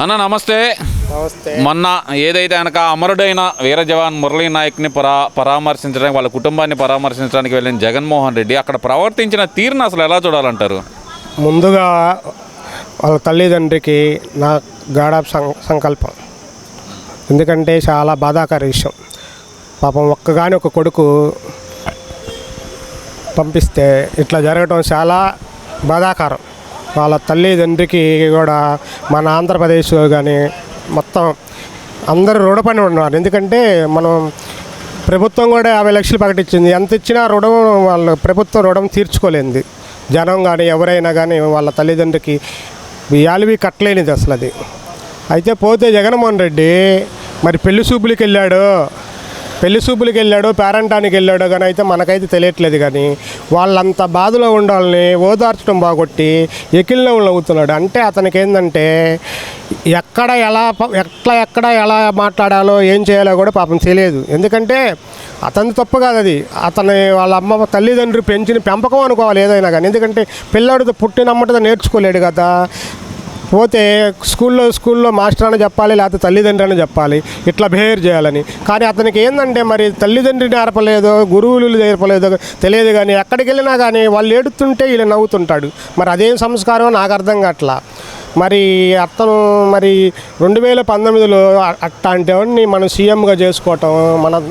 అన్న నమస్తే. నమస్తే. మొన్న ఏదైతే కనుక అమరుడైన వీర జవాన్ మురళీ నాయక్ని పరామర్శించడానికి వాళ్ళ కుటుంబాన్ని పరామర్శించడానికి వెళ్ళిన జగన్మోహన్ రెడ్డి అక్కడ ప్రవర్తించిన తీరును అసలు ఎలా చూడాలంటారు? ముందుగా వాళ్ళ తల్లిదండ్రికి నా గాఢ సంకల్పం. ఎందుకంటే చాలా బాధాకర విషయం. పాపం ఒక కొడుకు పంపిస్తే ఇట్లా జరగటం చాలా బాధాకరం. వాళ్ళ తల్లిదండ్రికి కూడా మన ఆంధ్రప్రదేశ్లో కానీ మొత్తం అందరూ రుణపడి ఉన్నారు. ఎందుకంటే మనం ప్రభుత్వం కూడా 50 లక్షలు ప్రకటించింది. ఎంత ఇచ్చినా రుణం వాళ్ళ ప్రభుత్వం రుణం తీర్చుకోలేంది. జనం కానీ ఎవరైనా కానీ వాళ్ళ తల్లిదండ్రికి యాలివి కట్టలేనిది అసలు అది. అయితే పోతే జగన్మోహన్ రెడ్డి మరి పెళ్లి చూపులకి వెళ్ళాడో పేరంటానికి వెళ్ళాడో కానీ అయితే మనకైతే తెలియట్లేదు. కానీ వాళ్ళంత బాధలో ఉండాలని ఓదార్చడం బాగొట్టి ఎకిల్లో అవుతున్నాడు. అంటే అతనికి ఏంటంటే ఎక్కడ ఎలా మాట్లాడాలో ఏం చేయాలో కూడా పాపం తెలియదు. ఎందుకంటే అతని తప్పు కాదు అది, వాళ్ళ అమ్మ తల్లిదండ్రులు పెంచిన పెంపకం అనుకోవాలి ఏదైనా కానీ. ఎందుకంటే పిల్లాడితో పుట్టినమ్మటతో నేర్చుకోలేడు కదా. పోతే స్కూల్లో మాస్టర్ అని చెప్పాలి, లేకపోతే తల్లిదండ్రి అని చెప్పాలి ఇట్లా బిహేవ్ చేయాలని. కానీ అతనికి ఏంటంటే మరి తల్లిదండ్రిని నేర్పలేదో గురువులు నేర్పలేదో తెలియదు. కానీ ఎక్కడికి వెళ్ళినా కానీ వాళ్ళు ఏడుతుంటే వీళ్ళు నవ్వుతుంటాడు. మరి అదేం సంస్కారం నాకు అర్థం కావట్లా. మరి అతను మరి 2019లో అట్లాంటి వాడిని మనం సీఎంగా చేసుకోవటం మన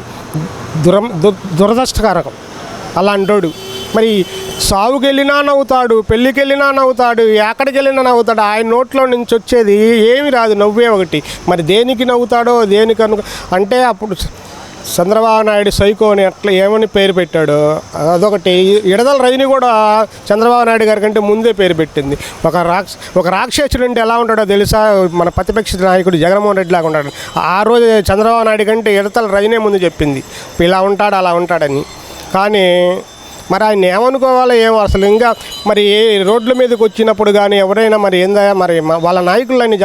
దురదృష్టకరం. అలాంటోడు మరి సావుకి వెళ్ళినా నవ్వుతాడు, పెళ్ళికి వెళ్ళినా నవ్వుతాడు, ఎక్కడికి వెళ్ళినా నవ్వుతాడు. ఆయన నోట్లో నుంచి వచ్చేది ఏమి రాదు, నవ్వే ఒకటి. మరి దేనికి నవ్వుతాడో దేనికి అంటే అప్పుడు చంద్రబాబు నాయుడు సైకో అని అట్లా ఏమని పేరు పెట్టాడు అదొకటి. విడుదల రజని కూడా చంద్రబాబు నాయుడు గారి కంటే ముందే పేరు పెట్టింది. ఒక రాక్షసుడు అంటే ఎలా ఉంటాడో తెలుసా? మన ప్రతిపక్ష నాయకుడు జగన్మోహన్ రెడ్డి లాగా ఉంటాడు. ఆ రోజు చంద్రబాబు నాయుడు కంటే విడుదల రజనే ముందు చెప్పింది ఇలా ఉంటాడు అలా ఉంటాడని. కానీ మరి ఆయన ఏమనుకోవాలో ఏమో అసలు. ఇంకా మరి రోడ్ల మీదకి వచ్చినప్పుడు కానీ ఎవరైనా మరి ఏందా మరి వాళ్ళ నాయకులని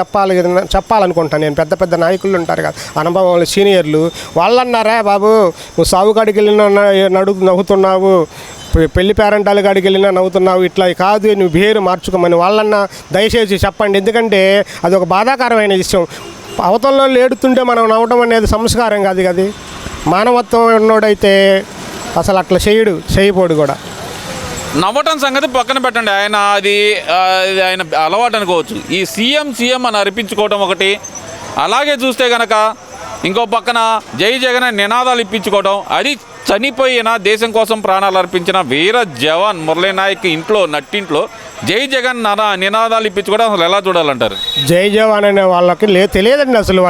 చెప్పాలనుకుంటాను నేను. పెద్ద నాయకులు ఉంటారు కదా, అనుభవం సీనియర్లు, వాళ్ళు అన్నారా బాబు నువ్వు సాగు కాడికి వెళ్ళినా నవ్వుతున్నావు, పెళ్లి పేరెంటాల కాడికి వెళ్ళినా నవ్వుతున్నావు, ఇట్లా కాదు నువ్వు బిహేవియర్ మార్చుకోమని వాళ్ళన్నా దయచేసి చెప్పండి. ఎందుకంటే అది ఒక బాధాకరమైన విషయం. అవతలలో ఏడుతుంటే మనం నవ్వడం అనేది సంస్కారం కాదు కదా. మానవత్వం ఉన్నోడైతే అసలు అట్లా చేయపోడు కూడా. నవ్వటం సంగతి పక్కన పెట్టండి, ఆయన అలవాటు అనుకోవచ్చు. ఈ సీఎం అని అర్పించుకోవటం ఒకటి, అలాగే చూస్తే కనుక ఇంకో పక్కన జై జగన్ నినాదాలు ఇప్పించుకోవడం, అది చనిపోయిన దేశం కోసం ప్రాణాలు అర్పించిన వీర జవాన్ మురళీ నాయక్ ఇంట్లో నట్టింట్లో జై జగన్ నినాదాలు ఇప్పించుకోవడం అసలు ఎలా చూడాలంటారు? జై జవాన్ అనే వాళ్ళకి తెలియదండి అసలు.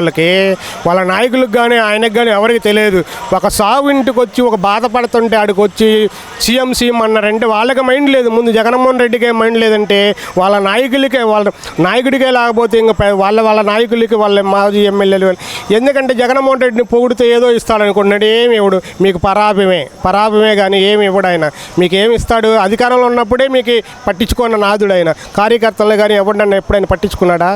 వాళ్ళ నాయకులకు కానీ ఆయనకు కానీ ఎవరికి తెలియదు. ఒక సాగు ఇంటికి వచ్చి ఒక బాధపడుతుంటే ఆడికి వచ్చి సీఎం అన్నారంటే వాళ్ళకి మైండ్ లేదు. ముందు జగన్మోహన్ రెడ్డికే మైండ్ లేదంటే వాళ్ళ నాయకుడికే లేకపోతే ఇంకా వాళ్ళ నాయకులకి వాళ్ళ మాజీ ఎమ్మెల్యేలు. ఎందుకంటే జగన్మోహన్ రెడ్డిని పొగిడితే ఏదో ఇస్తాడనుకున్నాడు. ఏమి ఇవ్వడు, మీకు పరాభమే కానీ ఏమి ఇవ్వడు ఆయన. మీకు ఏమి ఇస్తాడు? అధికారంలో ఉన్నప్పుడే మీకు పట్టించుకున్న నాదుడు ఆయన. కార్యకర్తలు కానీ ఎవడన్నా ఎప్పుడైనా పట్టించుకున్నాడా?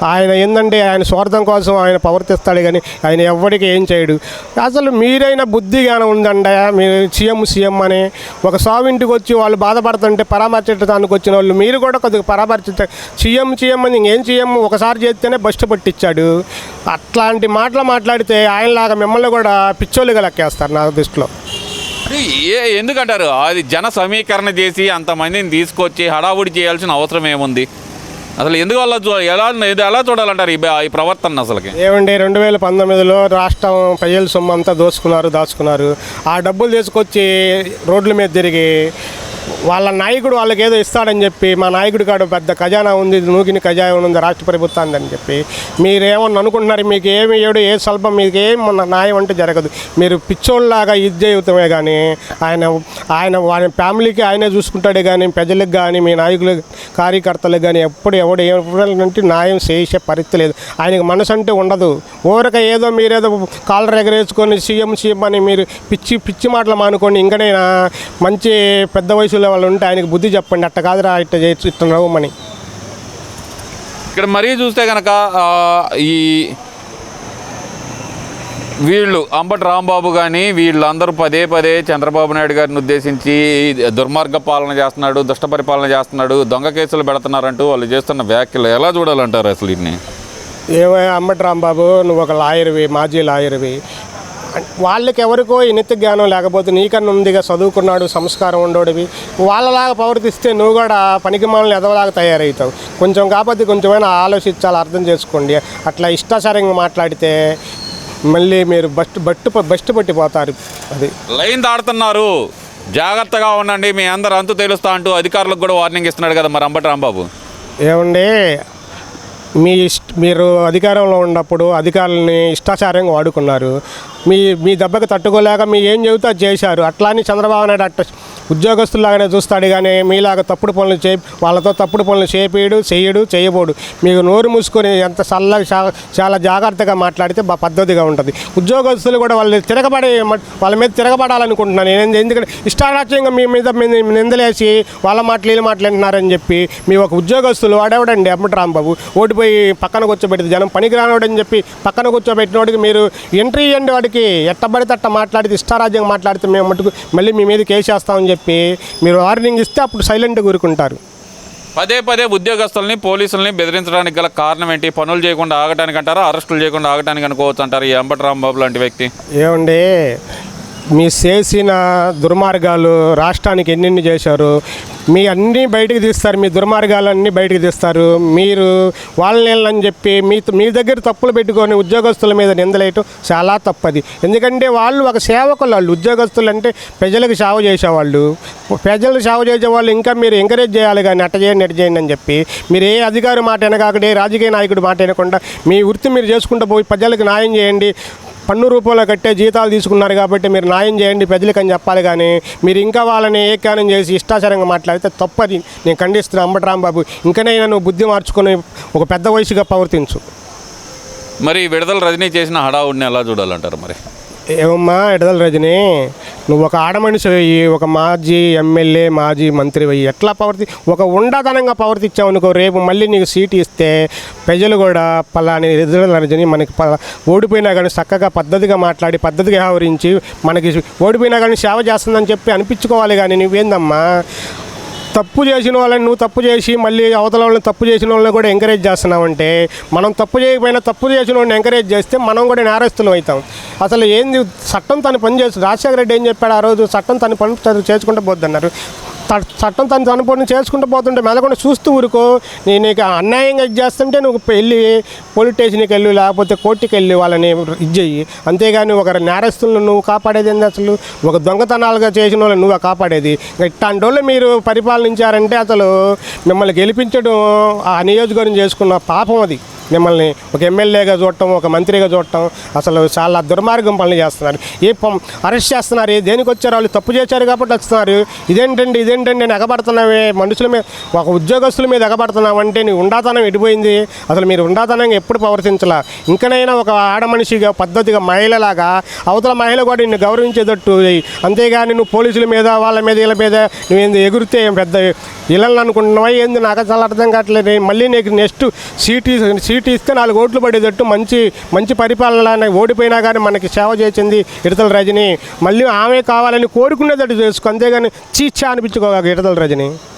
ఆయన ఏంటంటే ఆయన స్వార్థం కోసం ఆయన ప్రవర్తిస్తాడు కానీ ఆయన ఎవరికి ఏం చేయడు. అసలు మీరైనా బుద్ధి జ్ఞానం ఉందండి. మీరు సీఎం అని ఒక సాగు ఇంటికి వచ్చి వాళ్ళు బాధపడుతుంటే పరామర్శించడానికి వచ్చిన వాళ్ళు మీరు కూడా కొద్దిగా పరామర్శించారు. సీఎం అని ఇంకేం సీఎం ఒకసారి చేస్తేనే బస్టు పట్టించాడు. అట్లాంటి మాటలు మాట్లాడితే ఆయనలాగా మిమ్మల్ని కూడా పిచ్చోళ్ళుగా లెక్కేస్తారు నా దృష్టిలో. ఎందుకంటారు? అది జన సమీకరణ చేసి అంతమందిని తీసుకొచ్చి హడావుడి చేయాల్సిన అవసరం ఏముంది? అసలు ఎందువల్ల ఎలా చూడాలంటారు ఈ ప్రవర్తన? అసలుకి ఏమండి 2019లో రాష్ట్రం ప్రజల సొమ్ము అంతా దాచుకున్నారు. ఆ డబ్బులు తీసుకొచ్చి రోడ్ల మీద తిరిగి వాళ్ళ నాయకుడు వాళ్ళకి ఏదో ఇస్తాడని చెప్పి, మా నాయకుడి కాడు పెద్ద ఖజానా ఉంది, నూకిని ఖజానా ఉంది రాష్ట్ర ప్రభుత్వాన్ని అని చెప్పి మీరేమన్నా అనుకుంటున్నారు? మీకు ఏమి ఇవ్వడు, ఏ స్వల్పం మీకు ఏం న్యాయం అంటే జరగదు. మీరు పిచ్చోళ్ళలాగా ఇది అవుతామే కానీ ఆయన ఫ్యామిలీకి ఆయనే చూసుకుంటాడే కానీ ప్రజలకు కానీ మీ నాయకులు కార్యకర్తలకు కానీ ఎవడంటే న్యాయం చేసే పరిస్థితి లేదు. ఆయనకు మనసు అంటే ఉండదు. ఊరక ఏదో మీరేదో కాలర్ ఎగరేసుకొని సీఎం అని మీరు పిచ్చి మాటలు మానుకోండి. ఇంకనైనా మంచి పెద్ద వయసులో వాళ్ళు ఉంటే ఆయనకు బుద్ధి చెప్పండి. అట్ట కాదురా ఇట్ట నవ్వమని. ఇక్కడ మరీ చూస్తే కనుక ఈ వీళ్ళు అంబటి రాంబాబు కానీ వీళ్ళందరూ పదే చంద్రబాబు నాయుడు గారిని ఉద్దేశించి దుర్మార్గ పాలన చేస్తున్నాడు, దుష్ట పరిపాలన చేస్తున్నాడు, దొంగ కేసులు పెడుతున్నారంటూ వాళ్ళు చేస్తున్న వ్యాఖ్యలు ఎలా చూడాలంటారు అసలు? ఇన్ని ఏమయ్యా అంబటి రాంబాబు, నువ్వు ఒక లాయర్వి, మాజీ లాయర్వి. వాళ్ళకి ఎవరికో ఈ నిత్య జ్ఞానం లేకపోతే నీకన్నా ఉందిగా, చదువుకున్నాడు, సంస్కారం ఉండోడివి. వాళ్ళలాగా ప్రవర్తిస్తే నువ్వు కూడా పనికి మాలని ఎదవలాగా తయారవుతావు. కొంచెం కాకపోతే కొంచెమైనా ఆలోచించాలి, అర్థం చేసుకోండి. అట్లా ఇష్టాచారంగా మాట్లాడితే మళ్ళీ మీరు బస్టు పట్టిపోతారు. అది లైన్ దాడుతున్నారు, జాగ్రత్తగా ఉండండి, మీ అందరు అంతు తెలుస్తా అంటూ అధికారులకు కూడా వార్నింగ్ ఇస్తున్నాడు కదా మరి అంబటి రాంబాబు. ఏమండి, మీరు అధికారంలో ఉన్నప్పుడు అధికారులని ఇష్టాచారంగా వాడుకున్నారు. మీ దెబ్బకి తట్టుకోలేక మీ ఏం చెబితే అది చేశారు. అట్లా అని చంద్రబాబు నాయుడు అట్ట ఉద్యోగస్తులాగానే చూస్తాడు, కానీ మీలాగా తప్పుడు పనులు వాళ్ళతో తప్పుడు పనులు చేయబోడు. మీకు నోరు మూసుకొని ఎంత చాలా జాగ్రత్తగా మాట్లాడితే పద్ధతిగా ఉంటుంది. ఉద్యోగస్తులు కూడా వాళ్ళ మీద తిరగబడాలనుకుంటున్నాను నేను. ఎందుకంటే ఇష్టారాజ్యంగా మీ మీద నిందలేసి వాళ్ళ మాటలు మాట్లాడుతున్నారని చెప్పి మీ ఒక ఉద్యోగస్తులు వాడేవాడండి అంబటి రాంబాబు ఓడిపోయి పక్కన కూర్చోబెట్టి జనం పనికి రానివాడని చెప్పి పక్కన కూర్చోబెట్టినోడికి మీరు ఎంట్రీ ఇవ్వండి. వాడికి ఎట్టబడితే అట్ట మాట్లాడితే ఇష్టారాజ్యంగా మాట్లాడితే మేము మటుకు మళ్ళీ మీ మీద కేసేస్తామని చెప్పి మీరు వార్నింగ్ ఇస్తే అప్పుడు సైలెంట్గా ఊరుకుంటారు. పదే ఉద్యోగస్తుల్ని పోలీసుల్ని బెదిరించడానికి గల కారణం ఏంటి? పనులు చేయకుండా ఆగటానికి అంటారా, అరెస్టులు చేయకుండా ఆగటానికి అనుకోవచ్చు అంటారు ఈ అంబటి రాంబాబు లాంటి వ్యక్తి? ఏమండి, మీ చేసిన దుర్మార్గాలు రాష్ట్రానికి ఎన్నెన్ని చేశారు, మీ అన్నీ బయటికి తీస్తారు, మీ దుర్మార్గాలన్నీ బయటికి తీస్తారు. మీరు వాళ్ళని చెప్పి మీ దగ్గర తప్పులు పెట్టుకొని ఉద్యోగస్తుల మీద నిందలేయటం చాలా తప్పది. ఎందుకంటే వాళ్ళు ఒక సేవకులు, వాళ్ళు ఉద్యోగస్తులు అంటే ప్రజలకు సేవ చేసేవాళ్ళు. ప్రజలకు సేవ చేసేవాళ్ళు ఇంకా మీరు ఎంకరేజ్ చేయాలి, కానీ అట్ట చేయండి అని చెప్పి మీరు ఏ అధికారి మాట వినకాకడే రాజకీయ నాయకుడు మాట వినకుండా మీ వృత్తి మీరు చేసుకుంటూ పోయి ప్రజలకు న్యాయం చేయండి. పన్ను రూపంలో కట్టే జీతాలు తీసుకున్నారు కాబట్టి మీరు న్యాయం చేయండి ప్రజలకు అని చెప్పాలి, కానీ మీరు ఇంకా వాళ్ళని ఏకానం చేసి ఇష్టాచారంగా మాట్లాడితే తప్పది. నేను ఖండిస్తున్నాను. అంబటి రాంబాబు, ఇంకనైనా నువ్వు బుద్ధి మార్చుకొని ఒక పెద్ద వయసుగా ప్రవర్తించు. మరి విడుదల రజనీ చేసిన హడావుడిని ఎలా చూడాలంటారు మరి? ఏమమ్మా విడుదల రజనీ, నువ్వు ఒక ఆడమనిషి అయ్యి, ఒక మాజీ ఎమ్మెల్యే, మాజీ మంత్రి అయ్యి ఎట్లా ఒక ఉండదనంగా ప్రవర్తించావు అనుకో, రేపు మళ్ళీ నీకు సీటు ఇస్తే ప్రజలు కూడా పలాని విడుదల రజనీ మనకి ఓడిపోయినా కానీ చక్కగా పద్ధతిగా మాట్లాడి పద్ధతిగా వ్యవహరించి మనకి ఓడిపోయినా కానీ సేవ చేస్తుందని చెప్పి అనిపించుకోవాలి. కానీ నువ్వేందమ్మా తప్పు చేసిన వాళ్ళని నువ్వు తప్పు చేసి మళ్ళీ అవతల వాళ్ళని తప్పు చేసిన వాళ్ళని కూడా ఎంకరేజ్ చేస్తున్నావంటే, మనం తప్పు చేయకపోయినా తప్పు చేసిన వాళ్ళని ఎంకరేజ్ చేస్తే మనం కూడా నేరస్తులం అవుతాం. అసలు ఏంది చట్టం తను పని చేస్తుంది. రాజశేఖర రెడ్డి ఏం చెప్పాడు ఆ రోజు? చట్టం తను పని చేసుకుంటూ పోద్దన్నారు. చట్టం తను పని చేసుకుంటూ పోతుంటే మెలకుండా చూస్తూ ఊరుకో. నేను ఇక అన్యాయంగా ఇది చేస్తుంటే నువ్వు వెళ్ళి పోలీస్ స్టేషన్కి వెళ్ళి లేకపోతే కోర్టుకి వెళ్ళి వాళ్ళని ఇది చెయ్యి. అంతేగాని ఒక నేరస్తులను నువ్వు కాపాడేది ఏంది? అసలు ఒక దొంగతనాలుగా చేసిన వాళ్ళని నువ్వు కాపాడేది? ఇట్లాంటి వాళ్ళు మీరు పరిపాలనించారంటే అసలు మిమ్మల్ని గెలిపించడం ఆ నియోజకవర్గం చేసుకున్న పాపం అది. మిమ్మల్ని ఒక ఎమ్మెల్యేగా చూడటం, ఒక మంత్రిగా చూడటం అసలు చాలా దుర్మార్గం పనులు చేస్తున్నారు. అరెస్ట్ చేస్తున్నారు, దేనికి వచ్చారు? వాళ్ళు తప్పు చేశారు కాబట్టి వస్తున్నారు. ఇదేంటండి నేను ఎగబడుతున్నావే మనుషుల మీద, ఒక ఉద్యోగస్తుల మీద ఎగబడుతున్నావంటే నీ ఉండాతనం ఎడిపోయింది. అసలు మీరు ఉండాతనంగా ఎప్పుడు ప్రవర్తించాల? ఇంకనైనా ఒక ఆడమనిషిగా పద్ధతిగా మహిళలాగా అవతల మహిళ కూడా నిన్ను గౌరవించేటట్టు. అంతేగాని నువ్వు పోలీసుల మీద వాళ్ళ మీద వీళ్ళ మీద నువ్వేంది ఎగురితే పెద్ద ఇళ్ళని అనుకుంటున్నావా ఏంది? నాకు చాలా అర్థం కావట్లేదు. మళ్ళీ నీకు నెక్స్ట్ సీటు ఇస్తే 4 ఓట్లు పడేటట్టు మంచి పరిపాలన, ఓడిపోయినా కానీ మనకి సేవ చేసింది విడుదల రజనీ, మళ్ళీ ఆమె కావాలని కోరుకునేటట్టు చేసుకో. అంతేగాని చీచా అనిపించుకోగా విడుదల రజనీ.